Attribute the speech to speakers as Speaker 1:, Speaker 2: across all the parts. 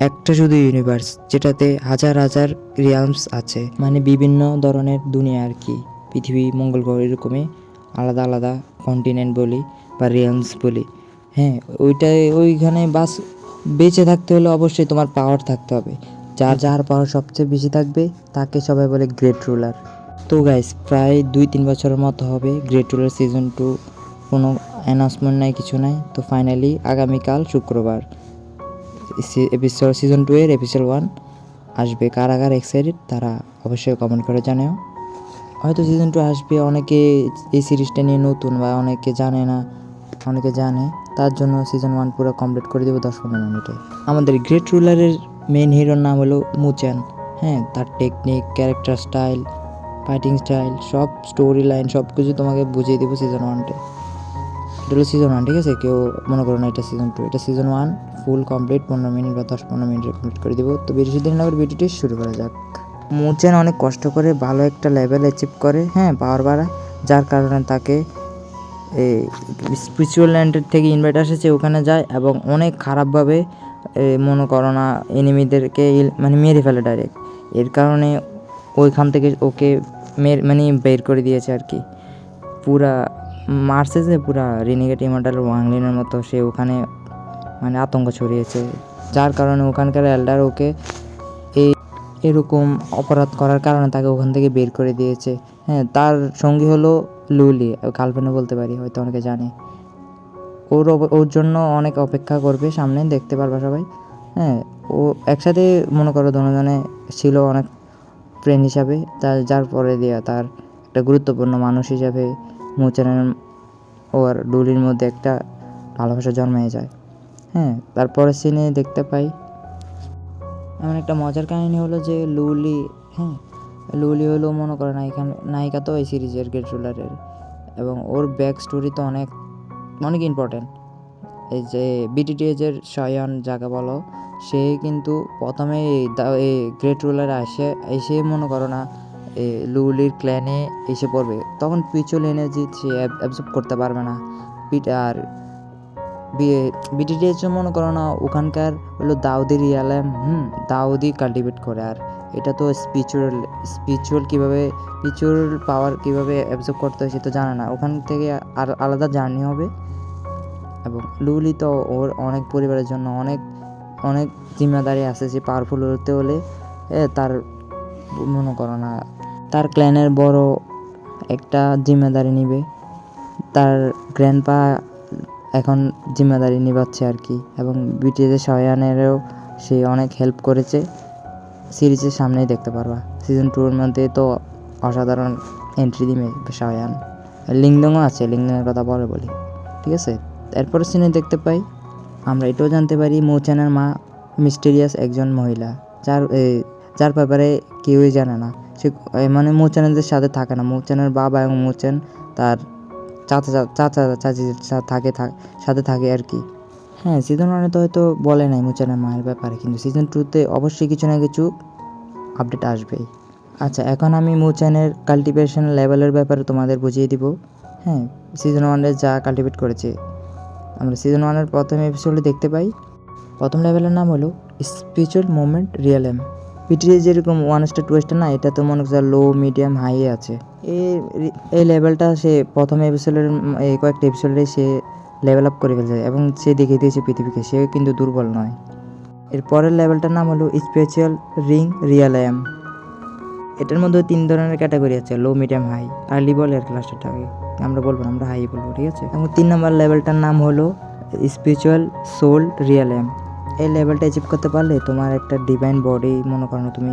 Speaker 1: একটা শুধু ইউনিভার্স যেটাতে হাজার হাজার রিয়ালমস আছে, মানে বিভিন্ন ধরনের দুনিয়া আর কি। পৃথিবী, মঙ্গল গ্রহ এরকমই আলাদা আলাদা কন্টিনেন্ট বলি বা রিয়ালমস বলি। হ্যাঁ, ওইখানে বাস বেঁচে থাকতে হলে অবশ্যই তোমার পাওয়ার থাকতে হবে। যার যার পাওয়ার সবচেয়ে বেশি থাকবে তাকে সবাই বলে গ্রেট রুলার। তো গাইস, প্রায় 2-3 বছরের মতো হবে গ্রেট রুলার সিজন 2 কোনো অ্যানাউন্সমেন্ট নাই, কিছু নাই। তো ফাইনালি আগামীকাল শুক্রবার এপিসোড সিজন 2 এর এপিসোড 1 আসবে। কারা কারা এক্সাইটেড তারা অবশ্যই কমেন্ট করে জানাও। হয়তো সিজন 2 আসবে, অনেকে এই সিরিজটা নিয়ে নতুন বা অনেকে জানে না, অনেকে জানে, তার জন্য সিজন 1 পুরো কমপ্লিট করে দেবো 10-15 মিনিটে। আমাদের গ্রেট রুলারের মেন হিরোর নাম হলো মুচেন। হ্যাঁ, তার technique, character style, fighting style, সব স্টোরি লাইন সব কিছু তোমাকে বুঝিয়ে দেবো সিজন 1-টে। এটা হলো সিজন 1, ঠিক আছে? কেউ মনে করো না এটা সিজন 2, এটা সিজন 1 ফুল কমপ্লিট 15 মিনিট বা 10-15 মিনিটে কমপ্লিট করে দেবো। তো বেশি দিন না করে ভিডিওটি শুরু করা যাক। মুচেন অনেক কষ্ট করে ভালো একটা লেভেল অ্যাচিভ করে, হ্যাঁ, পাওয়ার বাড়ায়, যার কারণে তাকে এই স্পিরিচুয়াল ল্যান্ডের থেকে ইনভাইট আসেছে, ওখানে যায় এবং অনেক খারাপভাবে মনে করো না এনিমিদেরকে মানে মেরে ফেলে ডাইরেক্ট। এর কারণে ওইখান থেকে ওকে মানে বের করে দিয়েছে আর কি। পুরা মারছে যে পুরা রিনিগেট ইমর্টাল ওয়াংলিনের মতো, সে ওখানে মানে আতঙ্ক ছড়িয়েছে, যার কারণে ওখানকার এল্ডার ওকে এরকম অপরাধ করার কারণে তাকে ওখান থেকে বের করে দিয়েছে। হ্যাঁ, তার সঙ্গী হলো লুলি, গার্লফ্রেন্ডও বলতে পারি, হয়তো অনেকে জানে। ওর জন্য অনেক অপেক্ষা করবে সামনে, দেখতে পারবা সবাই। হ্যাঁ, ও একসাথে মনে করো দুজনে ছিল অনেক ফ্রেন্ড হিসাবে, যার পরে দিয়া তার একটা গুরুত্বপূর্ণ মানুষ হিসাবে মুচেনের ও আর লুলির মধ্যে একটা ভালোবাসা জন্মে যায়। হ্যাঁ, তারপরের সিনে দেখতে পাই এমন একটা মজার কাহিনী হলো যে লুলি হলো মনে করে নায়িকা তো এই সিরিজের গ্রেট রুলারের, এবং ওর ব্যাক স্টোরি তো অনেক অনেক ইম্পর্টেন্ট। এই যে বিটিটিএজের শয়ান যাকে বলো, সে কিন্তু প্রথমে এই গ্রেট রুলার এসে মনে করো না লুলির ক্ল্যানে এসে পড়বে, তখন পিছল এনার্জি সে অ্যাবজর্ব করতে পারবে না। আর বিটিটিএস মনে করো না ওখানকার হলো দাউদি রিয়ালাম, দাউদি কাল্টিভেট করে। আর এটা তো স্পিরিচুয়াল কীভাবে স্পিরিচুয়াল পাওয়ার কীভাবে অ্যাবজর্ব করতে হয় সে তো জানে না, ওখান থেকে আর আলাদা জার্নি হবে। এবং লুলি তো ওর অনেক পরিবারের জন্য অনেক অনেক জিম্মেদারি আছে, যে পাওয়ারফুল হতে হলে তার মনে করো না তার ক্ল্যানের বড় একটা জিম্মেদারি নিবে। তার গ্র্যান্ডপা এখন জিম্মেদারি নিভাচ্ছে আর কি, এবং বিটিএসের শয়ানেরও সে অনেক হেল্প করেছে। সিরিজের সামনেই দেখতে পারবা সিজন 2 এর মধ্যে তো অসাধারণ এন্ট্রি দিবে শয়ান। লিংদংও আছে, লিংদংয়ের কথা পরে বলি, ঠিক আছে? এরপরে সিনে দেখতে পাই, আমরা এটাও জানতে পারি মোচেনের মা মিস্টেরিয়াস একজন মহিলা, যার ব্যাপারে কেউই জানে না। সে মানে মোচেনদের সাথে থাকে না, মোচেনের বাবা এবং মোচেন তার চাচির সাথে থাকে আর কি। হ্যাঁ, সিজন 1 তো হয়তো বলে নাই মোচেনের মায়ের ব্যাপারে, কিন্তু সিজন 2-তে অবশ্যই কিছু না কিছু আপডেট আসবেই। আচ্ছা, এখন আমি মোচেনের কাল্টিভেশন লেভেলের ব্যাপারে তোমাদের বুঝিয়ে দিব। হ্যাঁ, সিজন 1-এ যা কাল্টিভেট করেছে, আমরা সিজন 1-এর প্রথম এপিসোডে দেখতে পাই। প্রথম লেভেলের নাম হলো স্পিরিচুয়াল মুভমেন্ট রিয়েলম। পিটিএ যেরকম 1 স্টার 2 স্টার না, এটা তো মনে হচ্ছে লো মিডিয়াম হাই আছে। এই লেভেলটা সে প্রথম এপিসোডের এই কয়েকটা এপিসোডে সে লেভেল আপ করে ফেলছে এবং সে দেখিয়ে দিয়েছে পৃথিবীকে সে কিন্তু দুর্বল নয়। এর পরের লেভেলটার নাম হলো স্পেশাল রিং রিয়ালাম। এটার মধ্যে 3 ধরনের ক্যাটাগরি আছে, লো মিডিয়াম হাই। আর্লি বলে আর ক্লাসটাকে আমরা বলবো না, আমরা হাই বলবো, ঠিক আছে? এবং 3 নম্বর লেভেলটার নাম হলো স্পিরিচুয়াল সোল রিয়ালাম। এই লেভেলটা অ্যাচিভ করতে পারলে তোমার একটা ডিভাইন বডি মনে করো তুমি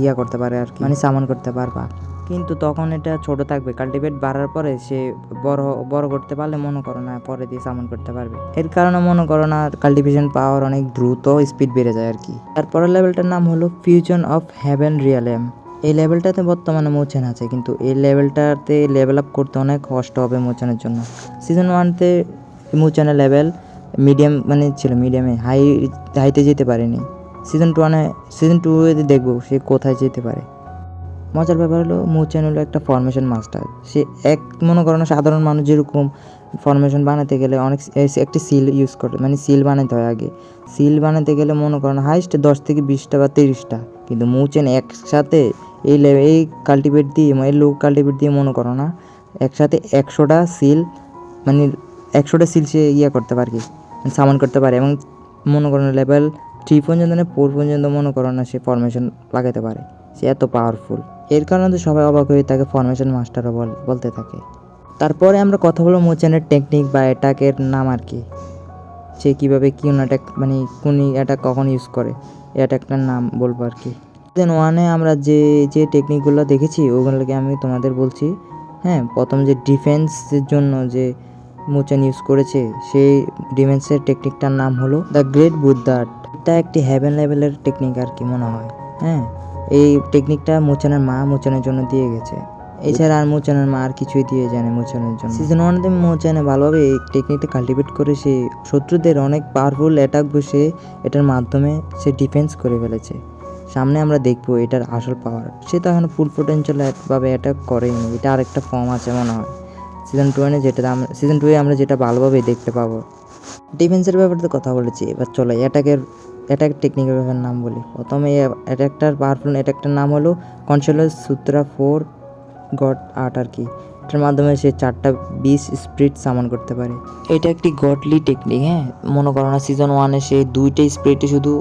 Speaker 1: ইয়া করতে পারে আর কি, মানে সামন করতে পারবা। কিন্তু তখন এটা ছোট থাকবে, কাল্টিভেট বাড়ার পরে সে বড় করতে পারলে মনে করো না পরে দিয়ে সামন করতে পারবে। এর কারণে মনে করো না কাল্টিভেশন পাওয়ার অনেক দ্রুত স্পিড বেড়ে যায় আর কি। তারপরের লেভেলটার নাম হলো ফিউশন অফ হেভেন রিয়ালাম। এই লেভেলটাতে বর্তমানে মোচেন আছে, কিন্তু এই লেভেলটাতে লেভেল আপ করতে অনেক কষ্ট হবে মোচেনের জন্য। সিজন 1-তে মোচেনের লেভেল মিডিয়াম মানে ছিল, মিডিয়ামে হাইতে যেতে পারেনি। সিজন 2-এ দেখবো সে কোথায় যেতে পারে। মজার ব্যাপার হলো মোচেন হলো একটা ফরমেশন মাস্টার। সে মনে করো না সাধারণ মানুষ যেরকম ফরমেশন বানাতে গেলে অনেক একটি সিল ইউজ করে, মানে সিল বানাতে হয় আগে। সিল বানাতে গেলে মনে করেন হাইস্ট 10 থেকে 20টা বা 30টা, কিন্তু মুচেন একসাথে এই কাল্টিভেট দিয়ে, এই লো কাল্টিভেট দিয়ে মনে করো না একসাথে 100টা সিল, মানে 100টা সিল সে করতে পারে কি, সামান করতে পারে। এবং মনে করো না লেভেল 3 পর্যন্ত না 4 পর্যন্ত মনে করো না সে ফরমেশন লাগাতে পারে, সে এত পাওয়ারফুল। এর কারণে তো সবাই অবাক হয়ে তাকে ফরমেশন মাস্টারও বলতে থাকে। তারপরে আমরা কথা বলবো মোচেনের টেকনিক বা অ্যাটাকের নাম আর কি, সে কীভাবে কোন অ্যাটাক, মানে কোন অ্যাটাক কখন ইউজ করে, এই অ্যাটাকটার নাম বলবো আর কি। সিজন 1-এ আমরা যে যে টেকনিকগুলো দেখেছি ওগুলোকে আমি তোমাদের বলছি। হ্যাঁ, প্রথম যে ডিফেন্সের জন্য যে মোচেন ইউজ করেছে, সেই ডিফেন্সের টেকনিকটার নাম হলো দ্য গ্রেট বুদ্ধা। এটা একটি হেভেন লেভেলের টেকনিক আর কি মনে হয়। হ্যাঁ, এই টেকনিকটা মোচেনের মা মোচেনের জন্য দিয়ে গেছে, এছাড়া আর মোচানের মা আর কিছুই দিয়ে জানে মোচানের জন্য। সিজন 1-তে মোচানে ভালোভাবে এই টেকনিকটা কাল্টিভেট করে সে শত্রুদের অনেক পাওয়ারফুল অ্যাটাক বসে এটার মাধ্যমে সে ডিফেন্স করে ফেলেছে। সামনে আমরা দেখবো এটার আসল পাওয়ার। সে তো এখন ফুল পোটেনশিয়াল ভাবে অ্যাটাক করেনি, এটা আরেকটা ফর্ম আছে মনে হয় সিজন 2-এ, সিজন 2-এ আমরা যেটা ভালোভাবে দেখতে পাবো। ডিফেন্সের ব্যাপারে তো কথা বলেছি, এবার চলো অ্যাটাক টেকনিকের ব্যাপারে নাম বলি। প্রথমে অ্যাটাকটার পাওয়ারফুল অ্যাটাকটার নাম হলো কনসেলাস সূত্রা 4 গড 8 আর কি। এটার মাধ্যমে সে 4টা 20 স্পিরিট সামন করতে পারে। এটা একটি গডলি টেকনিক। হ্যাঁ, মনে করো না সিজন 1-এ সে 2টা স্পিরিটে শুধু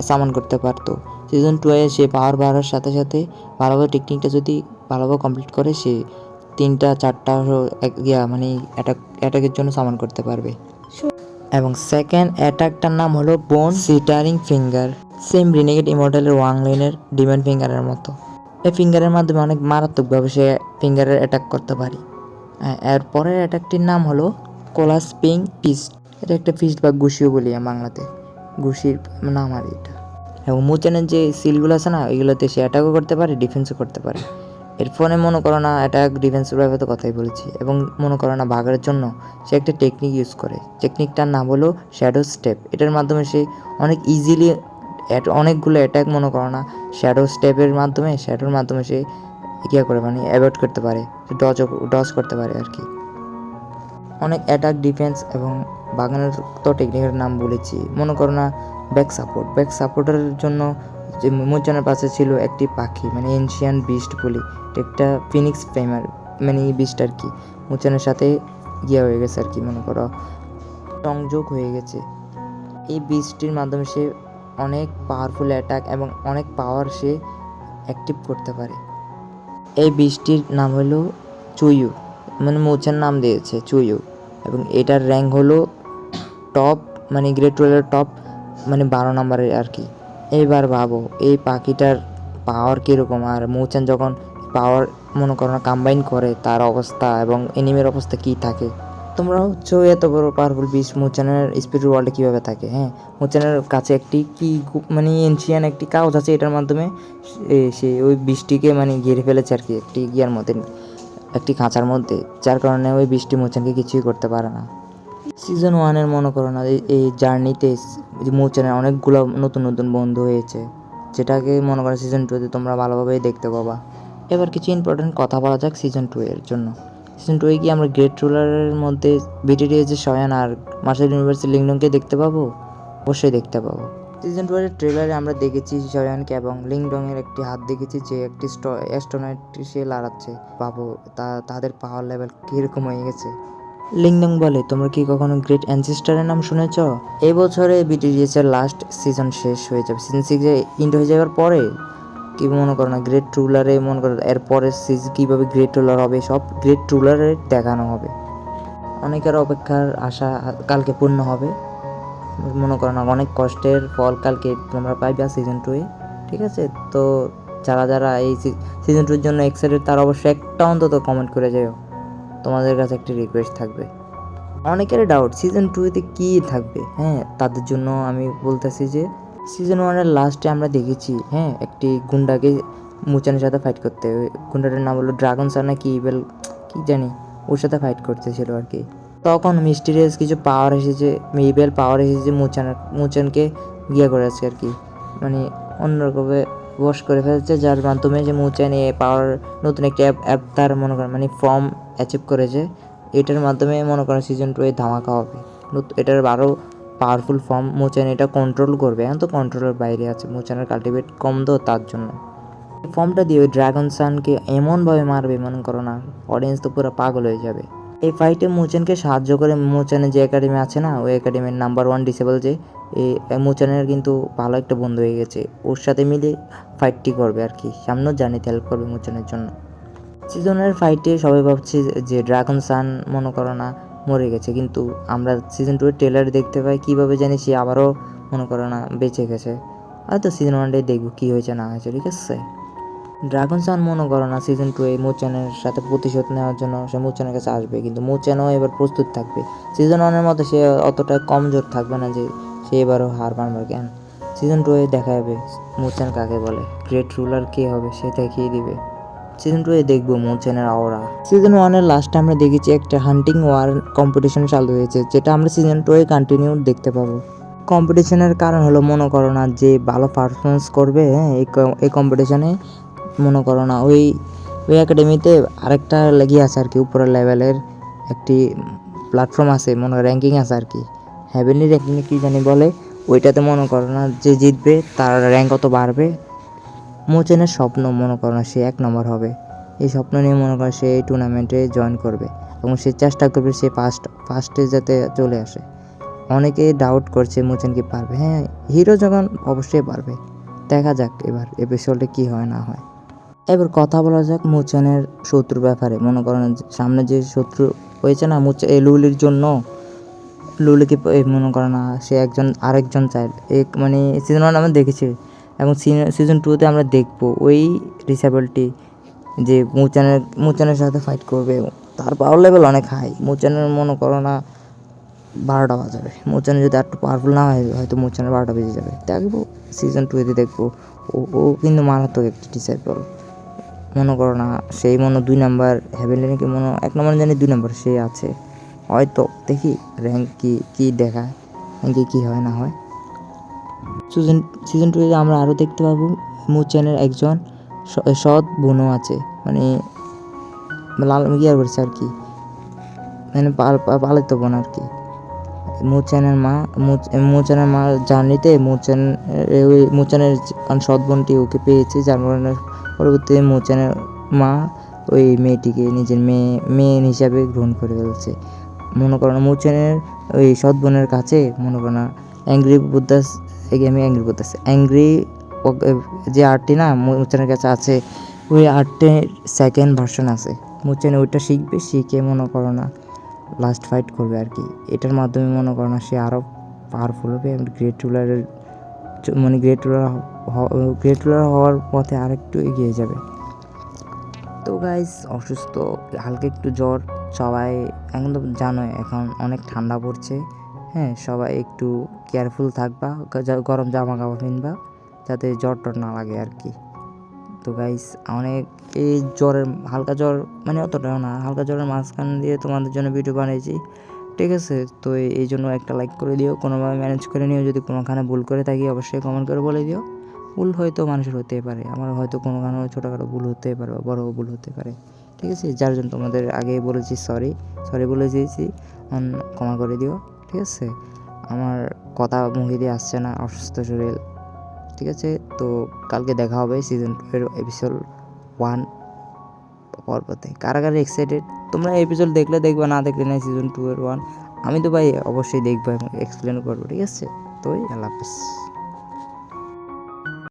Speaker 1: সামন করতে পারতো, সিজন 2-এ সে পাওয়ার বাড়ার সাথে সাথে ভালোভাবে টেকনিকটা যদি ভালোভাবে কমপ্লিট করে সে 3টা 4টা মানে অ্যাটাকের জন্য সামন করতে পারবে। এবং সেকেন্ড অ্যাটাকটার নাম হলো বোন সিটারিং ফিঙ্গার, সেম রিনেগেট ইমর্টালের ওয়াংলিনের ডিমেন্ড ফিঙ্গারের মতো। এই ফিঙ্গারের মাধ্যমে অনেক মারাত্মকভাবে সে ফিঙ্গারের অ্যাটাক করতে পারে। এরপরের অ্যাটাকটির নাম হলো কোলাস্পিং ফিস্ট। এটা একটা ফিস্ট বা ঘুষিও বলি বাংলাতে, ঘুষির নাম আর এটা। এবং মুচেনের যে সিলগুলো আছে না, এগুলোতে সে অ্যাটাকও করতে পারে, ডিফেন্সও করতে পারে। এর ফোনে মনে করো না অ্যাটাক ডিফেন্সের ব্যাপারে তো কথাই বলেছি। এবং মনে করো না ভাগার জন্য সে একটা টেকনিক ইউজ করে, টেকনিকটার নাম হলো শ্যাডো স্টেপ। এটার মাধ্যমে সে অনেক ইজিলি অনেকগুলো অ্যাটাক মনে করো না শ্যাডোর মাধ্যমে সে করে, মানে অ্যাভয়েড করতে পারে, ডজ করতে পারে আর কি। অনেক অ্যাটাক ডিফেন্স এবং বাগানের তো টেকনিকের নাম বলেছি। মনে করো না ব্যাক সাপোর্টের জন্য যে মোচনের পাশে ছিল একটি পাখি, মানে এনশিয়ান বিস্ট বলি, একটা ফিনিক্স ফেমার, মানে এই বিস্ট আর কি মোচনের সাথে হয়ে গেছে আর কি, মনে করো সংযোগ হয়ে গেছে। এই বিস্টটির মাধ্যমে সে অনেক পাওয়ারফুল অ্যাটাক এবং অনেক পাওয়ার সে অ্যাক্টিভ করতে পারে। এই বীজটির নাম হলো চুইউ, মানে মোচার নাম দিয়েছে চুইউ। এবং এটার র্যাঙ্ক হলো টপ, মানে গ্রেড 12-এর টপ, মানে 12 নম্বরের আর কি। এইবার ভাবো এই পাখিটার পাওয়ার কীরকম, আর মোচান যখন পাওয়ার মনে করো না কম্বাইন করে তার অবস্থা এবং এনিমের অবস্থা কী থাকে। তোমরা হচ্ছে এত বড় পাওয়ারফুল বিষ মোচানের স্পিরিট ওয়ার্ল্ডে কীভাবে থাকে। হ্যাঁ, মোচানের কাছে একটি কি মানে এনশিয়ান একটি কাগজ আছে, এটার মাধ্যমে সে ওই বৃষ্টিকে মানে ঘিরে ফেলেছে আর কি, একটি ইয়ার মধ্যে, একটি খাঁচার মধ্যে, যার কারণে ওই বৃষ্টি মোচানকে কিছুই করতে পারে না। সিজন 1-এর মনে করো না এই জার্নিতে মোচানের অনেকগুলো নতুন নতুন বন্ধু হয়েছে, যেটাকে মনে করো সিজন 2-তে তোমরা ভালোভাবেই দেখতে পাবা। এবার কিছু ইম্পর্টেন্ট কথা বলা যাক সিজন 2-এর জন্য। সিজন 2-এ কি আমরা গ্রেট রুলারের মধ্যে বিটিডিএস শয়ান আর মার্শাল ইউনিভার্সের লিংডংকে দেখতে পাবো? অবশ্যই দেখতে পাবো। সিজন 2-এর ট্রেলারে আমরা দেখেছি শয়ানকে এবং লিংডংয়ের একটি হাত দেখেছি, যে একটি অ্যাস্ট্রোনয়েট সে লড়াচ্ছে। পাবো তাদের পাওয়ার লেভেল কীরকম হয়ে গেছে। লিংডং বলে, তোমরা কি কখনো গ্রেট অ্যানসেস্টারের নাম শুনেছ? এই বছরে বিটিডিএস এর লাস্ট সিজন শেষ হয়ে যাবে, সিজন 6-এ ইন্ড হয়ে যাওয়ার পরে কি মনে করো না গ্রেট রুলারে মনে করো এরপরে কীভাবে গ্রেট রুলার হবে, সব গ্রেট রুলারে দেখানো হবে। অনেকের অপেক্ষার আশা কালকে পূর্ণ হবে। মনে করো না অনেক কষ্টের ফল কালকে তোমরা পাইবা সিজন 2-এ। ঠিক আছে, তো যারা এই সিজন 2-এর জন্য এক্সাইটেড তারা অবশ্যই একটা অন্তত কমেন্ট করে যাও। তোমাদের কাছে একটি রিকোয়েস্ট থাকবে। অনেকের ডাউট সিজন 2-তে কী থাকবে। হ্যাঁ, তাদের জন্য আমি বলতেছি যে সিজন 1-এর লাস্টে আমরা দেখেছি, হ্যাঁ, একটি গুন্ডাকে মুচানের সাথে ফাইট করতে, ওই গুন্ডাটার নাম হলো ড্রাগন স্যার না কি ইভেল কি জানি, ওর সাথে ফাইট করতেছিল আর কি। তখন মিস্টিরিয়াস কিছু পাওয়ার এসেছে, ইভেল পাওয়ার এসেছে মুচানকে করেছে আর কি, মানে অন্যরকমভাবে বশ করে ফেলছে, যার মাধ্যমে যে মুচান এ পাওয়ার নতুন একটি অ্যাপ তার মনে করেন মানে ফর্ম অ্যাচিভ করেছে, এটার মাধ্যমে মনে করেন সিজন 2 এ ধামাকা হবে। এটার আরও পাওয়ারফুল ফর্ম মোচেন এটা কন্ট্রোল করবে। এখন তো কন্ট্রোলের বাইরে আছে, মোচেনের কাল্টিভেট কম তো তার জন্য ফর্মটা দিয়ে ওই ড্রাগন সানকে এমনভাবে মারবে মনে করো না, অডিয়েন্স তো পুরো পাগল হয়ে যাবে। এই ফাইটে মোচেনকে সাহায্য করে মোচেনের যে একাডেমি আছে না, ওই একাডেমির নাম্বার 1 ডিসেবল যে এই মোচেনের কিন্তু ভালো একটা বন্ধু হয়ে গেছে, ওর সাথে মিলে ফাইটটি করবে আর কি, সামনেও জার্নিতে হেল্প করবে মোচেনের জন্য। সিজনের ফাইটে সবাই ভাবছে যে ড্রাগন সান মনে করো না মরে গেছে, কিন্তু আমরা সিজন 2 এর ট্রেলার দেখতে পাই কীভাবে জানি সে আবারও মনে করো না বেঁচে গেছে। হয়তো সিজন 1 দেখবো কী হয়েছে না হয়েছে, ঠিক আছে। ড্রাগন সান মনে করো না সিজন 2 এ মোচেনের সাথে প্রতিশোধ নেওয়ার জন্য সে মোচেনের কাছে আসবে, কিন্তু মোচেনও এবার প্রস্তুত থাকবে। সিজন 1-এর মতো সে অতটা কমজোর থাকবে না যে সে এবারও হার মানবে। কেন সিজন 2 এ দেখা যাবে মোচেন কাকে বলে, গ্রেট রুলার কে হবে সে দেখিয়ে দিবে। সিজন 2 এ দেখবো মোচেনের আওরা। সিজন 1-এর লাস্টে আমরা দেখেছি একটা হান্টিং ওয়ার কম্পিটিশন চালু হয়েছে, যেটা আমরা সিজন 2 এ কন্টিনিউ দেখতে পাবো। কম্পিটিশনের কারণ হলো মনে করো না যে ভালো পারফরমেন্স করবে, হ্যাঁ এই কম্পিটিশনে মনে করো না ওই একাডেমিতে আরেকটা লেগে আছে আর কি, উপরের লেভেলের একটি প্ল্যাটফর্ম আছে, মনে র্যাঙ্কিং আছে আর কি, হ্যাভেনলি র্যাঙ্কিং কী জানি বলে, ওইটাতে মনে করো না যে জিতবে তার র্যাঙ্ক কত বাড়বে। মোচেনের স্বপ্ন মনে করো না সে 1 নম্বর হবে, এই স্বপ্ন নিয়ে মনে করো সে এই টুর্নামেন্টে জয়েন করবে এবং সে চেষ্টা করবে সে ফার্স্টে যাতে চলে আসে। অনেকে ডাউট করছে মোচেন কি পারবে, হ্যাঁ হিরো যখন অবশ্যই পারবে, দেখা যাক এবার এপিসোডে কী হয় না হয়। এবার কথা বলা যাক মোচেনের শত্রুর ব্যাপারে। মনে করেন সামনে যে শত্রু হয়েছে না এই লুলির জন্য, লুলিকে মনে করে না সে আরেকজন চাইল্ড মানে সিজন 1 আমরা দেখেছি এবং সিজন 2-তে আমরা দেখবো ওই ডিসেবলটি যে মোচেনের সাথে ফাইট করবে। তার পাওয়ার লেভেল অনেক হাই, মোচেনের মনে করো না 12টা বাজাবে। মোচেন যদি একটু পাওয়ারফুল না হয় হয়তো মোচেনের 12টা বেজে যাবে। দেখবো সিজন 2-তে দেখবো ও কিন্তু মারাত্মক একটি ডিসেবল। মনে করো না সেই 2 নাম্বার, হ্যাভেনলি নাকি 1 নম্বর জানি 2 নম্বর সে আছে, হয়তো দেখি র্যাঙ্ক কী দেখায়, র্যাঙ্কে কী হয় না হয়। সিজন 2-তে আমরা আরও দেখতে পাবো মোচেনের একজন সৎ বোনও আছে, মানে লাল গিয়ার করছে আর কি, মানে পালিত বোন আর কি। মোচেনের মা জার্নিতে মোচেনের সৎ বোনটি ওকে পেয়েছে, যার কারণে পরবর্তীতে মোচেনের মা ওই মেয়েটিকে নিজের মেয়ে হিসাবে গ্রহণ করে ফেলছে। মনে করো না মোচেনের ওই সৎ বোনের কাছে মনে করো না অ্যাংরি যে আর্টটি না মোচেনের কাছে আছে, ওই আর্টের সেকেন্ড ভার্সন আছে। মোচেন ওইটা শিখে মনে করো না লাস্ট ফাইট করবে আর কি। এটার মাধ্যমে মনে করো না সে আরও পাওয়ারফুল হবে এবং গ্রেট রুলার হওয়ার পথে আরেকটু এগিয়ে যাবে। তো গাইস অসুস্থ, হালকা একটু জ্বর সবাই, এখন তো জানোই এখন অনেক ঠান্ডা পড়ছে, হ্যাঁ সবাই একটু কেয়ারফুল থাকবা, গরম জামা কাপড় কিনবা যাতে জ্বর না লাগে আর কি। তো গাইস অনেক এই জ্বরের হালকা জ্বর মানে অতটাও না, হালকা জ্বরের মাঝখান দিয়ে তোমাদের জন্য ভিডিও বানিয়েছি, ঠিক আছে। তো এই জন্য একটা লাইক করে দিও, কোনোভাবে ম্যানেজ করে নিও। যদি কোনোখানে ভুল করে থাকি অবশ্যই কমেন্ট করে বলে দিও। ভুল হয়তো মানুষের হতেই পারে, আমার হয়তো কোনোখানে ছোটোখাটো ভুল হতেই পারে বা বড়ো ভুল হতে পারে, ঠিক আছে। যার জন্য তোমাদের আগে বলেছি সরি বলে দিয়েছি, ক্ষমা করে দিও, ঠিক আছে। আমার কথা মুখে দিয়ে আসছে না, অসুস্থ শরীর, ঠিক আছে। তো কালকে দেখা হবে সিজন 2 এর এপিসোড 1 পর্বতে। কারা এক্সাইটেড তোমরা এপিসোড দেখলে দেখবা, না দেখলে না সিজন 2 এর 1। আমি তো ভাই অবশ্যই দেখবো এবং এক্সপ্লেন করবো, ঠিক আছে। তো আল্লাহ হাফেজ।